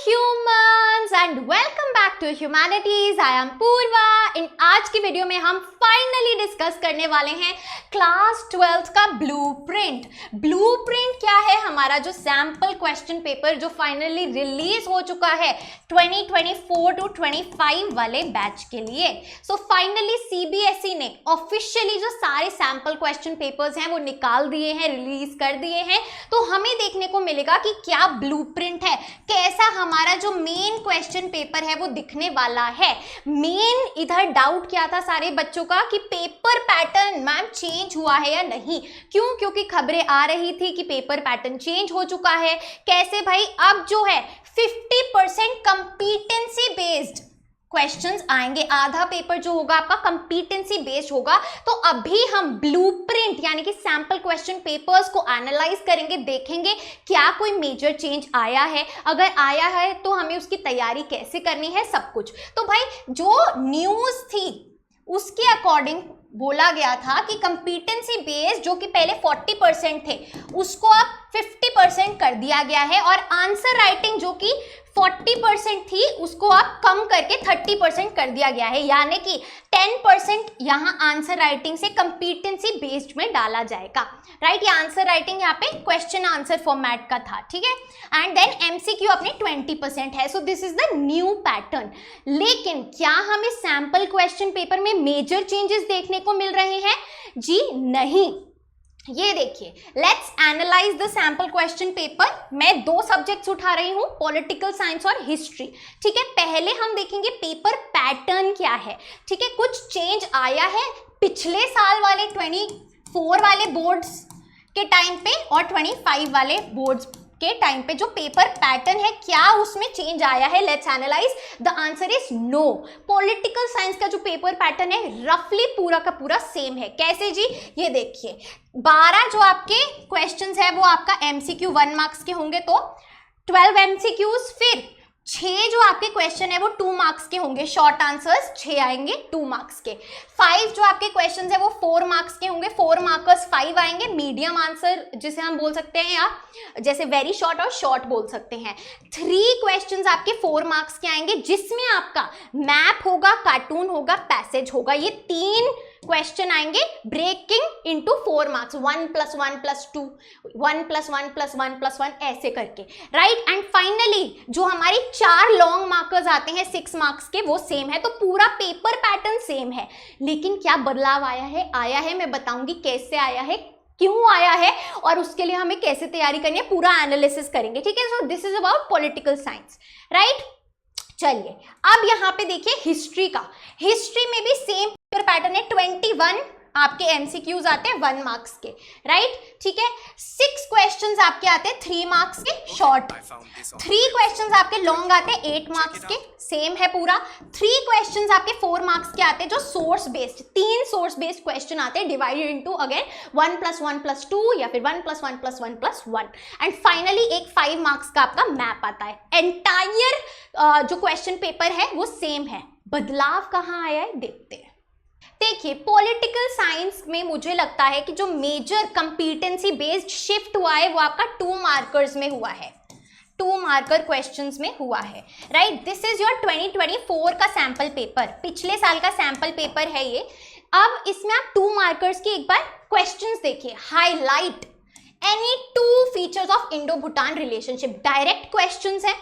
humans and welcome back to humanities. I am Purva. इन आज की video में हम फाइनली डिस्कस करने वाले हैं क्लास 12th का ब्लूप्रिंट। ब्लूप्रिंट क्या है? हमारा जो सैंपल क्वेश्चन पेपर जो फाइनली रिलीज हो चुका है 2024 टू 25 वाले बैच के लिए। सो फाइनली सीबीएसई ने ऑफिशियली जो सारे सैंपल क्वेश्चन पेपर्स हैं वो निकाल दिए हैं, रिलीज कर दिए हैं। तो हमें देखने को मिलेगा कि क्या ब्लूप्रिंट है, कैसा हमारा जो मेन क्वेश्चन पेपर है वो दिखने वाला है। मेन इधर डाउट क्या था सारे बच्चों का कि पेपर पैटर्न मैम चेंज हुआ है या नहीं। क्यों? क्योंकि खबरें आ रही थी कि पेपर पैटर्न चेंज हो चुका है। कैसे भाई? अब जो है 50% कंपीटेंसी बेस्ड क्वेश्चंस आएंगे, आधा पेपर जो होगा आपका कंपीटेंसी बेस्ड होगा। तो अभी हम ब्लूप्रिंट यानी कि सैंपल क्वेश्चन पेपर्स को एनालाइज करेंगे, देखेंगे क्या कोई मेजर चेंज आया है, अगर आया है तो हमें उसकी तैयारी कैसे करनी है, सब कुछ। तो भाई जो न्यूज थी उसके अकॉर्डिंग बोला गया था कि कंपीटेंसी बेस्ड जो कि पहले 40% थे उसको अब 50% कर दिया गया है, और आंसर राइटिंग जो कि 40% थी उसको अब कम करके 30% कर दिया गया है, यानी कि 10% यहाँ आंसर राइटिंग से कंपीटेंसी बेस्ड में डाला जाएगा। राइट, ये आंसर राइटिंग यहाँ पे क्वेश्चन आंसर फॉर्मेट का था, ठीक है। एंड देन एमसीक्यू अपने 20% है। सो this is the new pattern. लेकिन क्या हमें सैंपल क्वेश्चन पेपर में मेजर चेंजेस देखने को मिल रहे हैं? जी नहीं। ये देखिए, let's analyse the sample question paper. मैं दो सब्जेक्ट्स उठा रही हूं, पॉलिटिकल साइंस और हिस्ट्री, ठीक है। पहले हम देखेंगे पेपर पैटर्न क्या है, ठीक है। कुछ चेंज आया है पिछले साल वाले 24 वाले बोर्ड्स के टाइम पे और 25 वाले बोर्ड्स के टाइम पे जो पेपर पैटर्न है, क्या उसमें चेंज आया है? Let's analyse. The answer is no. Political science का जो पेपर पैटर्न है रफली पूरा का पूरा सेम है। कैसे जी? ये देखिए, 12 जो आपके क्वेश्चंस है वो आपका एमसीक्यू 1 मार्क्स के होंगे, तो 12 एमसीक्यूज, फिर 6 जो आपके क्वेश्चन है वो 2 मार्क्स के होंगे, शॉर्ट आंसर्स 6 आएंगे 2 मार्क्स के। 5 जो आपके क्वेश्चन है वो 4 मार्क्स के होंगे, 4 मार्कर्स 5 आएंगे। मीडियम आंसर जिसे हम बोल सकते हैं, या जैसे वेरी शॉर्ट और शॉर्ट बोल सकते हैं। 3 क्वेश्चंस आपके 4 मार्क्स के आएंगे, जिसमें आपका मैप होगा, कार्टून होगा, पैसेज होगा। ये 3 क्वेश्चन आएंगे ब्रेकिंग इनटू 4 मार्क्स, 1 + 1 + 2, 1 + 1 + 1 + 1 ऐसे करके। राइट, एंड फाइनली जो हमारी 4 लॉन्ग मार्कर्स आते हैं 6 मार्क्स के, वो सेम है। तो पूरा पेपर पैटर्न सेम है। लेकिन क्या बदलाव आया है? आया है, मैं बताऊंगी कैसे आया है, क्यों आया है, और उसके लिए हमें कैसे तैयारी करनी है, पूरा एनालिसिस करेंगे, ठीक है। सो this is about political science. Right, चलिए अब यहाँ पे देखिए हिस्ट्री का। हिस्ट्री में भी सेम पेपर पैटर्न है। 21 आपके एमसीक्यूज आते हैं 1 मार्क्स के, राइट, ठीक है। 6 क्वेश्चंस आपके आते हैं 3 मार्क्स के शॉर्ट, 3 क्वेश्चंस आपके लॉन्ग आते हैं 8 मार्क्स के, सेम है पूरा। 3 क्वेश्चंस आपके 4 मार्क्स के आते हैं जो source based, 3 source based question आते हैं डिवाइडेड इनटू अगेन 1 + 1 + 2 या फिर 1 + 1 + 1 + 1। एंड फाइनली एक 5 मार्क्स का आपका मैप आता है। एंटायर जो क्वेश्चन पेपर है वो सेम है। बदलाव कहाँ आया है देखते हैं। देखिए, पॉलिटिकल साइंस में मुझे लगता है कि जो मेजर कंपीटेंसी बेस्ड शिफ्ट हुआ है वो आपका 2 मार्कर्स में हुआ है, 2 मार्कर क्वेश्चंस में हुआ है। राइट, दिस इज योर 2024 का सैंपल पेपर, पिछले साल का सैंपल पेपर है ये। अब इसमें आप 2 मार्कर्स की एक बार क्वेश्चंस देखिए। Highlight any 2 features of Indo Bhutan relationship, direct questions है।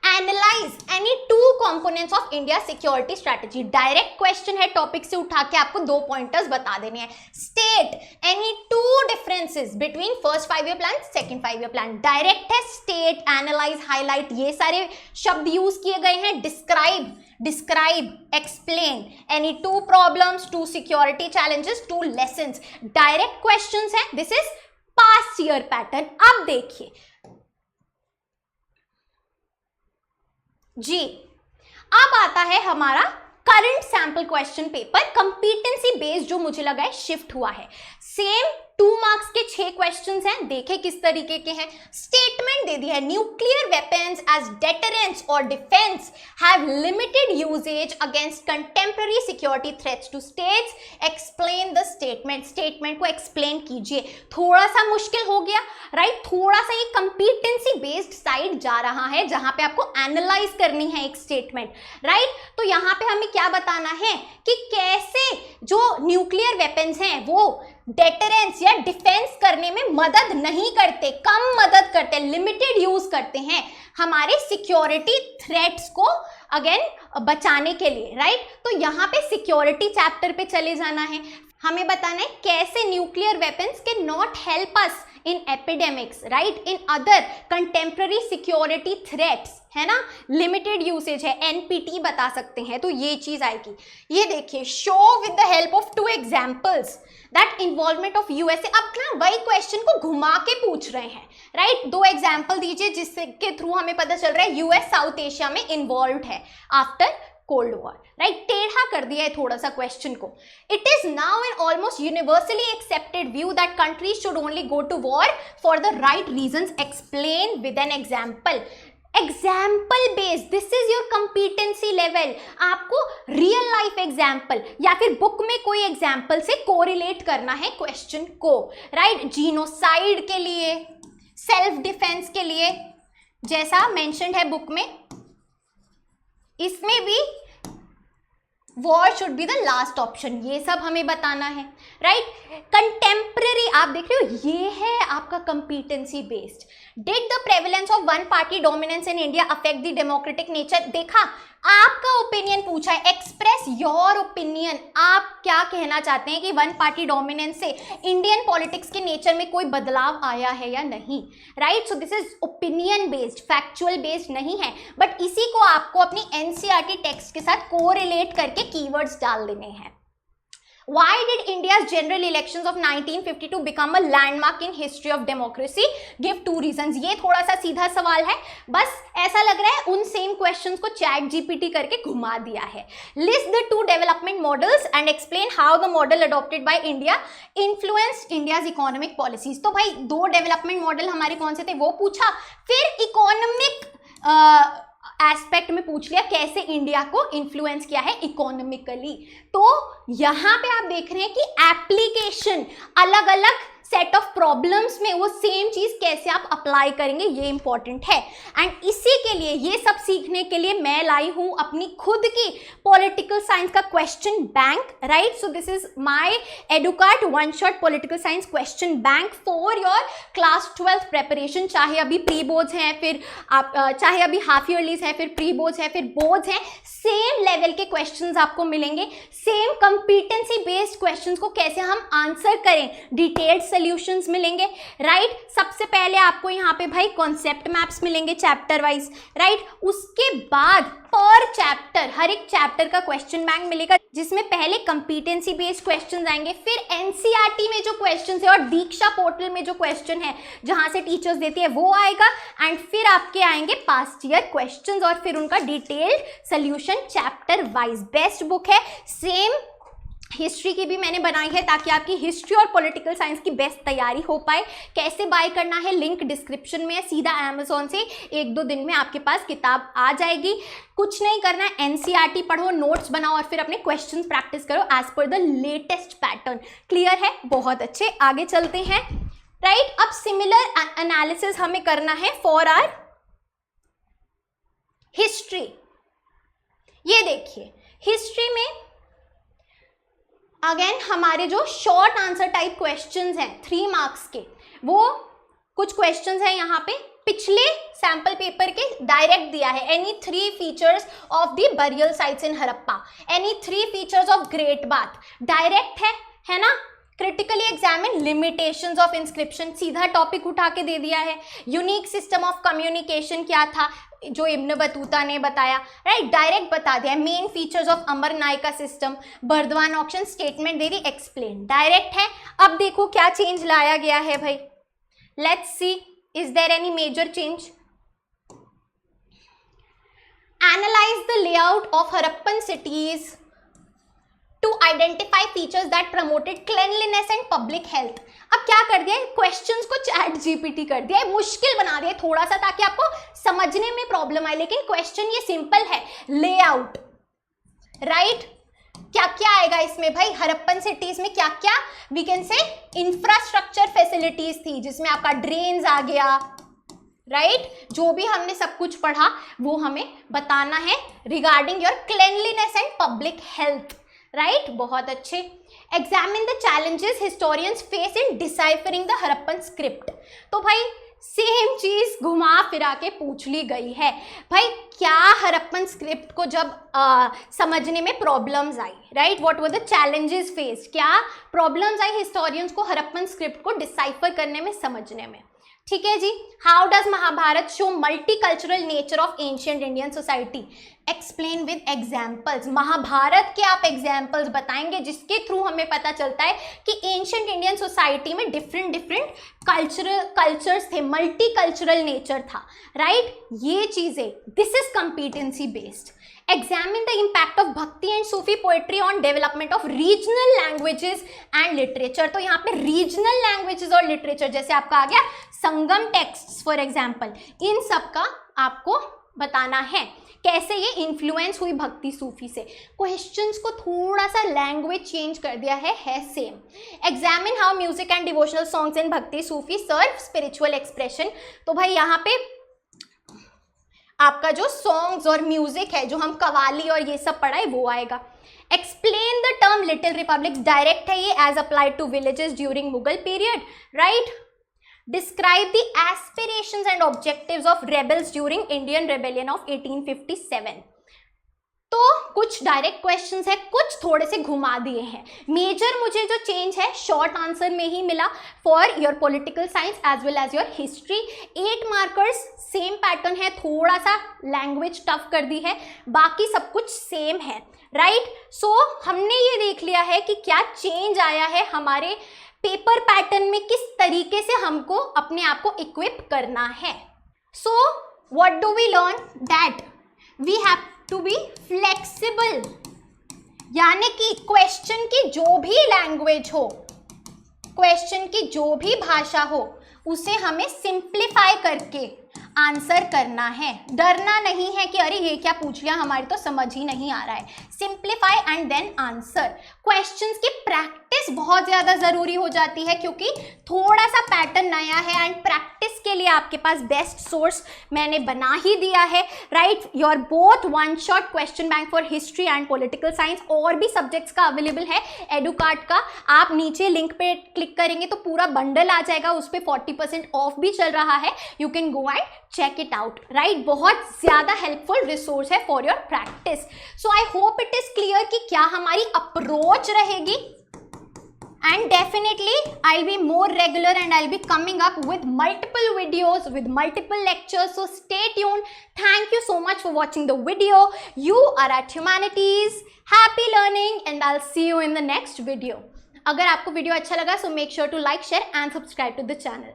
Analyze any 2 components of India security strategy, direct question है, टॉपिक से उठा के आपको 2 पॉइंटर्स बता देने हैं। State any 2 differences between first 5 year plan, second 5 year plan, direct है। स्टेट, एनालाइज, हाईलाइट, ये सारे शब्द यूज किए गए हैं। Describe, explain any 2 problems, 2 security challenges, 2 lessons, direct questions है। This is past year pattern. अब देखिए जी, अब आता है हमारा current sample question paper, competency based, जो मुझे लगा है शिफ्ट हुआ है। सेम 2 मार्क्स के 6 क्वेश्चंस हैं, देखें किस तरीके के हैं। स्टेटमेंट दे दिया है, न्यूक्लियर वेपन्स एज डेटरेंस और defence have limited usages against contemporary security threats to states, explain the statement. Statement को एक्सप्लेन कीजिए। थोड़ा सा मुश्किल हो गया, राइट? थोड़ा सा ये कंपीटेंसी बेस्ड साइड जा रहा है जहां पे आपको एनालाइज करनी है एक स्टेटमेंट, राइट? तो यहां पे हमें क्या बताना है कि कैसे जो न्यूक्लियर वेपन्स हैं वो डेटरेंस या डिफेंस करने में मदद नहीं करते, कम मदद करते, लिमिटेड यूज करते हैं हमारे सिक्योरिटी थ्रेट्स को अगेन बचाने के लिए, राइट? तो यहां पे सिक्योरिटी चैप्टर पे चले जाना है, हमें बताना है कैसे nuclear weapons can not help us in epidemics, right, in other contemporary security threats, है ना, लिमिटेड यूसेज है, एनपीटी बता सकते हैं, तो ये चीज आएगी। ये देखिए, show with the help of 2 examples that involvement of USA. अब ना वही क्वेश्चन को घुमा के पूछ रहे हैं, राइट? 2 एग्जाम्पल दीजिए जिसके थ्रू हमें पता चल रहा है यूएस साउथ एशिया में इन्वॉल्व है आफ्टर कोल्ड वॉर, राइट? टेढ़ा कर दिया है थोड़ा सा क्वेश्चन को। It is now an almost universally accepted view that countries should only go to war for the right reasons, explain with an example. Example based, this is your competency level. आपको real life example या फिर book में कोई example से correlate करना है question को, right? Genocide के लिए, सेल्फ डिफेंस के लिए, जैसा मेंशन्ड है बुक में, इसमें भी war should be the last option, ये सब हमें बताना है, राइट? कंटेम्पररी, आप देख रहे हो, ये है आपका competency based. Did the prevalence of one party dominance in India affect the democratic nature? देखा, आपका ओपिनियन पूछा है, एक्सप्रेस योर ओपिनियन। आप क्या कहना चाहते हैं कि वन पार्टी डोमिनेंस से इंडियन पॉलिटिक्स के नेचर में कोई बदलाव आया है या नहीं, right? So this is opinion based, factual based नहीं है, बट इसी को आपको अपनी एनसीईआरटी टेक्स्ट के साथ कोरिलेट करके कीवर्ड्स डाल देने हैं। Why did India's general elections of 1952 become a landmark in history of democracy? Give 2 reasons. ये थोड़ा सा सीधा सवाल है, बस ऐसा लग रहा है उन सेम क्वेश्चंस को चैट जीपीटी करके घुमा दिया है। List the 2 development models and explain how the model adopted by India influenced India's economic policies. तो भाई 2 डेवलपमेंट मॉडल हमारे कौन से थे वो पूछा, फिर इकोनॉमिक एस्पेक्ट में पूछ लिया कैसे इंडिया को इन्फ्लुएंस किया है इकोनॉमिकली। तो यहां पे आप देख रहे हैं कि एप्लीकेशन, अलग अलग सेट ऑफ प्रॉब्लम्स में वो सेम चीज कैसे आप अप्लाई करेंगे, ये इंपॉर्टेंट है। एंड इसी के लिए, ये सब सीखने के लिए मैं लाई हूं अपनी खुद की पॉलिटिकल साइंस का question bank, right? So this is my Educart one shot political science question bank for your class 12th preparation. चाहे अभी प्री बोर्ड्स हैं, फिर आप चाहे अभी हाफ ईयरलीज हैं, फिर प्री बोर्ड्स हैं, फिर बोर्ड्स हैं, सेम लेवल के क्वेश्चंस आपको मिलेंगे, सेम कंपीटेंसी बेस्ड क्वेश्चंस को कैसे हम आंसर करें, डिटेल्ड सॉल्यूशंस मिलेंगे, राइट? सबसे पहले आपको यहाँ पे भाई कॉन्सेप्ट मैप्स मिलेंगे चैप्टर वाइज, राइट? उसके बाद पर चैप्टर, हर एक चैप्टर का क्वेश्चन बैंक मिलेगा जिसमें पहले कंपीटेंसी बेस्ड क्वेश्चंस आएंगे, फिर एनसीईआरटी में जो क्वेश्चंस है और दीक्षा पोर्टल में जो क्वेश्चन है जहां से टीचर्स देती है वो आएगा, एंड फिर आपके आएंगे पास्ट ईयर क्वेश्चंस और फिर उनका detailed solution chapter wise. Best book है, सेम हिस्ट्री की भी मैंने बनाई है ताकि आपकी हिस्ट्री और पॉलिटिकल साइंस की बेस्ट तैयारी हो पाए। कैसे बाय करना है, लिंक डिस्क्रिप्शन में है, सीधा अमेज़ॉन से 1-2 दिन में आपके पास किताब आ जाएगी। कुछ नहीं करना है, एनसीईआरटी पढ़ो, नोट्स बनाओ और फिर अपने क्वेश्चंस प्रैक्टिस करो as per the latest pattern. Clear है? बहुत अच्छे, आगे चलते हैं, राइट? अब सिमिलर एनालिसिस हमें करना है फॉर आवर हिस्ट्री। ये देखिए, हिस्ट्री में अगेन हमारे जो शॉर्ट आंसर टाइप क्वेश्चंस हैं 3 मार्क्स के, वो कुछ क्वेश्चंस हैं यहाँ पे पिछले सैंपल पेपर के डायरेक्ट दिया है। Any 3 features of the burial sites in Harappa, any 3 features of great bath, direct है ना? Critically examine limitations of inscription, सीधा टॉपिक उठा के दे दिया है। यूनिक सिस्टम ऑफ कम्युनिकेशन क्या था जो इब्न बतूता ने बताया, राइट? डायरेक्ट बता दिया। Main features of Amara Nayaka system, Burdwan auction, statement दे दी, एक्सप्लेन, डायरेक्ट है। अब देखो क्या चेंज लाया गया है भाई, let's see is there any major change. Analyse the layout of Harappan cities to identify features that promoted cleanliness and public health. अब क्या कर दिया है, क्वेश्चंस को चैट जीपीटी कर दिया है, मुश्किल बना दिया है थोड़ा सा ताकि आपको समझने में प्रॉब्लम आए, लेकिन क्वेश्चन ये सिंपल है, लेआउट, राइट। क्या क्या आएगा इसमें भाई, हड़प्पन सिटीज में क्या क्या we can say infrastructure facilities थी, जिसमें आपका ड्रेन्स आ गया, राइट। जो भी हमने सब कुछ पढ़ा वो हमें बताना है regarding your cleanliness and public health, right. बहुत अच्छे। Examine the challenges historians face in deciphering the Harappan script. तो भाई सेम चीज घुमा फिरा के पूछ ली गई है भाई, क्या हड़प्पन स्क्रिप्ट को जब समझने में problems I, right, what were the challenges faced, क्या प्रॉब्लम्स आई हिस्टोरियंस को हड़प्पन स्क्रिप्ट को डिसाइफर करने में, समझने में, ठीक है जी। How does Mahabharata show multicultural nature of ancient Indian society, explain with examples. Mahabharata के आप एग्जाम्पल्स बताएंगे जिसके थ्रू हमें पता चलता है कि एंशिएंट इंडियन सोसाइटी में डिफरेंट डिफरेंट कल्चर्स थे, मल्टीकल्चरल नेचर था, राइट। ये चीजें, this is competency based. Examine the impact of Bhakti and Sufi poetry on development of regional languages and literature। तो यहाँ पे regional languages और literature जैसे आपका आ गया संगम texts फॉर एग्जाम्पल, इन सब का आपको बताना है कैसे ये इन्फ्लुएंस हुई भक्ति सूफी से। क्वेश्चंस को थोड़ा सा लैंग्वेज चेंज कर दिया है same. Examine how music and devotional songs in भक्ति सूफी सर्व स्पिरिचुअल एक्सप्रेशन। तो भाई यहाँ पे आपका जो सॉन्ग्स और म्यूजिक है, जो हम कवाली और ये सब पढ़ा है वो आएगा। Explain the term little republic, direct है ये, as applied to villages during Mughal period, right. Describe the aspirations and objectives of rebels during Indian rebellion of 1857। तो कुछ डायरेक्ट क्वेश्चंस है, कुछ थोड़े से घुमा दिए हैं। मेजर मुझे जो चेंज है शॉर्ट आंसर में ही मिला for your political science as well as your history. 8 markers, same pattern है, थोड़ा सा लैंग्वेज टफ कर दी है, बाकी सब कुछ सेम है, राइट। सो हमने ये देख लिया है कि क्या चेंज आया है हमारे पेपर पैटर्न में, किस तरीके से हमको अपने आप को इक्विप करना है। So what do we learn, that we have to be flexible, यानी कि क्वेश्चन की जो भी लैंग्वेज हो, क्वेश्चन की जो भी भाषा हो, उसे हमें सिंप्लीफाई करके आंसर करना है। डरना नहीं है कि अरे ये क्या पूछ लिया, हमारी तो समझ ही नहीं आ रहा है। Simplify and then answer. Questions की प्रैक्टिस बहुत ज़्यादा ज़रूरी हो जाती है क्योंकि थोड़ा सा पैटर्न नया है, एंड प्रैक्टिस के लिए आपके पास बेस्ट सोर्स मैंने बना ही दिया है, right. Your both one shot question bank for history and political science, और भी सब्जेक्ट्स का अवेलेबल है एडुकार्ट का। आप नीचे लिंक पे क्लिक करेंगे तो पूरा बंडल आ जाएगा, उस पर 40% ऑफ भी चल रहा है, you can go and check it out, right. बहुत ज़्यादा हेल्पफुल रिसोर्स है for your practice. So I hope it is clear कि क्या हमारी अप्रोच रहेगी, and definitely I'll be more regular and I'll be coming up with multiple videos with multiple lectures, so stay tuned. Thank you so much for watching the video. You are at Humanities. Happy learning and I'll see you in the next video. अगर आपको video अच्छा लगा so make sure to like, share and subscribe to the channel.